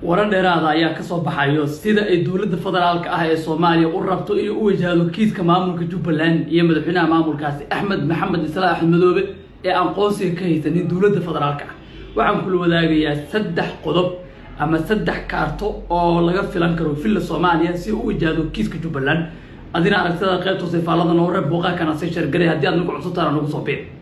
waran dheeraada ayaa ka soo baxayo sida ay dawladda federaalka ah ee Soomaaliya u rabto inay u wajahdo kiiska maamulka Jubbaland iyo madaxweynaha maamulkaasi Axmed Maxamed Islaam Axmed Madoobe ee aan qoonsiga ka haysanin dawladda federaalka ah. waxaan kula wadaagayaa 3 qodob ama 3 kaarto oo laga filan karo filla Soomaaliya si uu wajahdo kiiska Jubbaland. adina aragtida qaybta sifaalada noore booqa kana si shargalay hadii aad nagu cusubtaan nagu soo biir.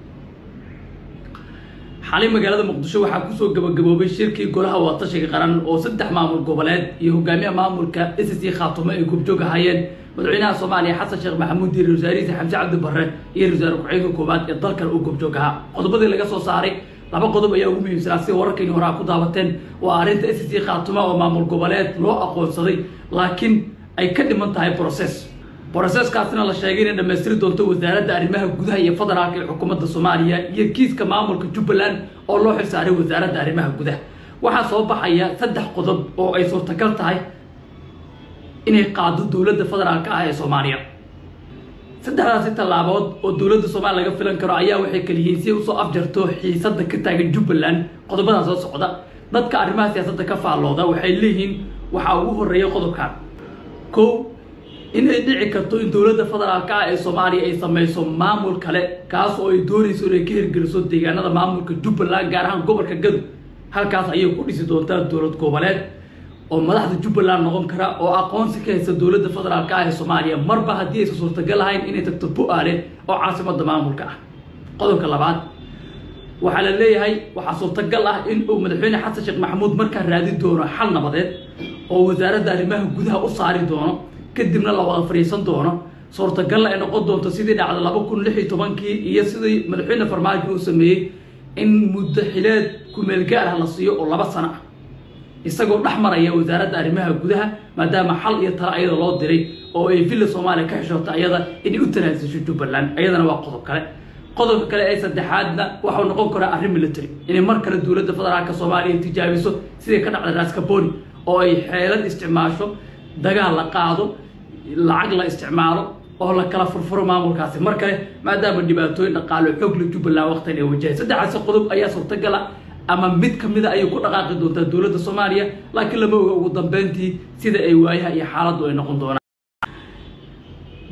xalay magaalada Muqdisho waxaa ku soo gabagaboobay shirkii golaha wadatashiga qaran oo 3 maamul goboleed iyo hogaamiyaha maamulka SSC Khaatumo ay gubjoog ahayeen madaxweynaha Soomaaliya Xasan Sheekh Maxamuud iyo Ra'iisul Xamse Cabdi Barre iyo Ra'iisul Ku-xigeenka koobaad ee dalka uu gubjoog ahaa. qodobadii laga soo saaray 2 qodob ayaa ugu muhiimsan si wararkii hore ku daawateen waa arinta SSC Khaatumo oo maamul goboleed loo aqoonsaday laakiin ay ka dhiman tahay process kaasna la sheegay in dhameystiri doonto wasaaradda arrimaha gudaha iyo federaalka ee xukuumadda Soomaaliya iyo kiiska maamulka Jubbaland oo loo xilsaaray wasaaradda arrimaha gudaha. waxaa soo baxaya 3 qodob oo ay suurtagal tahay inay qaado dawladda federaalka ah ee Soomaaliya. 3 talaabood oo dawladda Soomaaliya laga filan karo ayaa waxay kaliyiin si uu soo afjarto xiisadda ka taagan Jubbaland. qodobada soo socda dadka arrimaha siyaasadda ka faalooda waxay leeyihiin waxa ugu horeeya qodobkan inay dhici karto in dawladda federaalka ah ee Soomaaliya ay sameeyso maamul kale kaas oo ay doonayso inay ka hirgeliso deegaanada maamulka Jubbaland gaar ahaan gobolka Gadow. halkaas ayay ku dhisi doontaa dawlad goboleed oo madaxda Jubbaland noqon kara oo aqoonsi ka haysta dawladda federaalka ah ee Soomaaliya marba haddii ay suurtagal ahayn inay tagto Bu'aale oo caasimadda maamulka ah. qodobka labaad waxaa la leeyahay waxaa suurtagal ah in uu madaxweyne Xasan Sheekh Maxamuud markaa raadi doono xal nabadeed oo wasaaradda arrimaha gudaha u saari doono kadibna la wada fariisan doono suurtagal ay noqon doonto sidii dhacday 2016 iyo sidii madaxweyne Farmaajo uu sameeyay in muddo xileed ku meel gaar ah la siiyo oo 2 sano ah isagoo dhaxmaraya wasaaradda arrimaha gudaha maadaama xal iyo talo ayada loo diray oo ay filla Soomaaliya ka xishootay ayada inay u tanaasasho Jubbaland. ayadana waa qodobka kale ee saddexaadna waxa uu noqon karaa arrin military in mar kale dawladda federaalka Soomaaliya tijaabiso sidii ka dhacday Raaskabooni oo ay xeelad isticmaasho dagaal la qaado lacag la isticmaalo oo la kala furfuro maamulkaasi mar kale maadaama dhibaatooyin dhaqaale xoog la Jubbaland waqtan ay wajahayso. 3 qodob ayaa suurtagal ah ama mid kamid ah ay ku dhaqaaqi doontaa dawladda Soomaaliya laakiin lama oga ugu dambeyntii sida ay waayaha iyo xaaladdu ay noqon doonaan.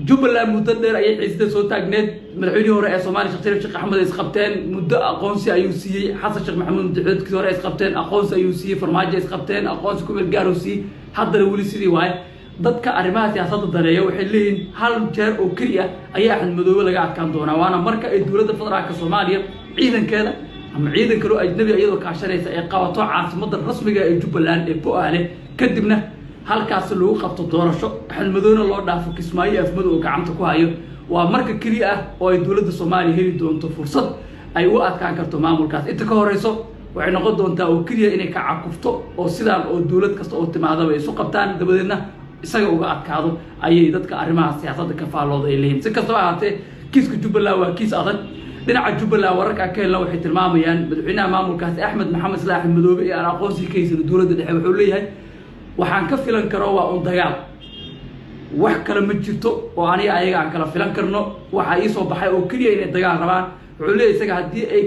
Jubbaland muddo dheer ayay xiisada soo taagneed madaxweynihii hore ee Soomaaliya Sheekh Axmed isqabteen muddo aqoonsi ayuu siiyay Xasan Sheekh Maxamuud madaxweynihii hore isqabteen aqoonsi ayuu siiyay Farmaajo isqabteen aqoonsi ku meel gaar ah siiyay haddana wali sidii waay. dadka arrimaha siyaasadda dareeyo waxay leeyihiin hal jeer oo kaliya ayaa Axmed Madoobe laga adkaan doonaa waana marka ay dawladda federaalka Soomaaliya ciidankeeda ama ciidan kale oo ajnabi iyadoo kaashanaysa ay qabato caasimadda rasmiga ee Jubbaland ee Bu'aale kadibna halkaas lagu qabto doorasho Axmed Madoobe loo dhaafo Kismaayo afmado oo gacanta ku hayo. waa marka kaliya ah oo ay dawladda Soomaaliya heli doonto fursad ay u adkaan karto maamulkaas. inta ka horeyso waxay noqon doontaa oo kaliya inay ka caqufto oo sidaan oo dawlad kasta oo timaadaba ay isu qabtaan dabadeedna isaga uga adkaado ayay dadka arrimaha siyaasadda ka faalooda ay leeyihiin. si kastaba ahaatee kiiska Jubbaland waa kiis adag. dhinaca Jubbaland wararka ka helna waxay tilmaamayaan madaxweynaha maamulkaasi Axmed Maxamed Islaam Axmed Madoobe ee aan aqoonsi ka haysan dawladda dhexe wuxuu leeyahay waxaan ka filan karo waa un dagaal wax kale ma jirto oo aniga ayaga aan kala filan karno waxa ii soo baxay oo kaliya inay dagaal rabaan. wuxuu leeyahay isaga haddii ay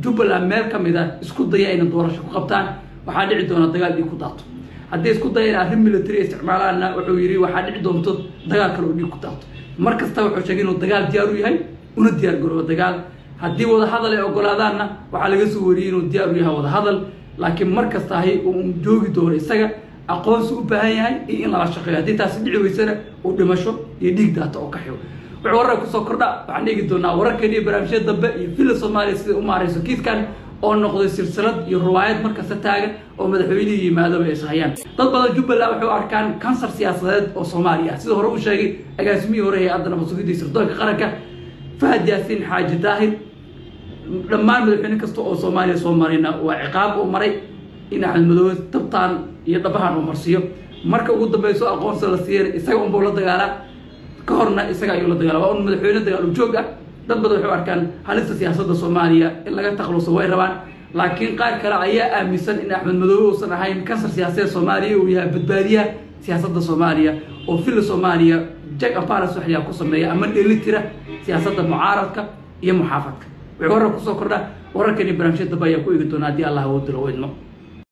Jubbaland meel kamid ah isku daya inay doorasho ku qabtaan waxaa dhici doona dagaal dhiig ku daato. haddii isku dayeen arrin military isticmaalaana wuxuu yiri waxaa dhici doonto dagaal kale oo dhiig ku daato. markasta wuxuu sheegay inuu dagaal diyaar u yahay una diyaar garoobo dagaal haddii wada hadal ay ogolaadaanna waxaa laga soo wariyay inuu diyaar u yahay wada hadal laakiin markasta ay uu joogi doono isaga aqoonsi u baahan yahay in la shaqeeyo haddii taasi dhici weysana uu dhimasho iyo dhiig daato oo ka xigo. wuxuu warar ku soo kordha waxaan dhigi doonaa wararkeedii barnaamijyada dambe iyo filla Soomaaliya sida u maareyso kiiskan oo noqday silsilad iyo riwaayad markasta taagan oo madaxweynihii yimaadaba ay hayaan. dad badan Jubbaland waxay u arkaan kansar siyaasadeed oo Soomaaliya sida hore u sheegay agaasimihii hore ee haddana masuuliyadda sirdoonka qaranka Fahad Yaasiin Xaaji Daahir. dhammaan madaxweyne kasta oo Soomaaliya soo marina waa ciqaab oo maray in Axmed Madoobe tabtaan iyo dhabahan uu marsiyo marka ugu dambayso aqoonsi la siiyay isaga uu la dagaalaa ka horna isaga ayuu la dagaalaa waa madaxweyne dagaal u joog ah. dad badan waxay u arkaan halista siyaasadda Soomaaliya in laga takhaluso way rabaan laakiin qaar kale ayaa aaminsan in Axmed Madoobe uusan ahayn kansar siyaasadeed Soomaaliya uu yahay badbaadiyaha siyaasadda Soomaaliya oo filla Soomaaliya jack apparas waxyaa ku sameeya ama dheelitira siyaasadda mucaaradka iyo muxaafadka. wuxuu warar ku soo kordha wararkani barnaamijyada dambe ayaa ku eegi doona haddii Allah uu dilo weydno.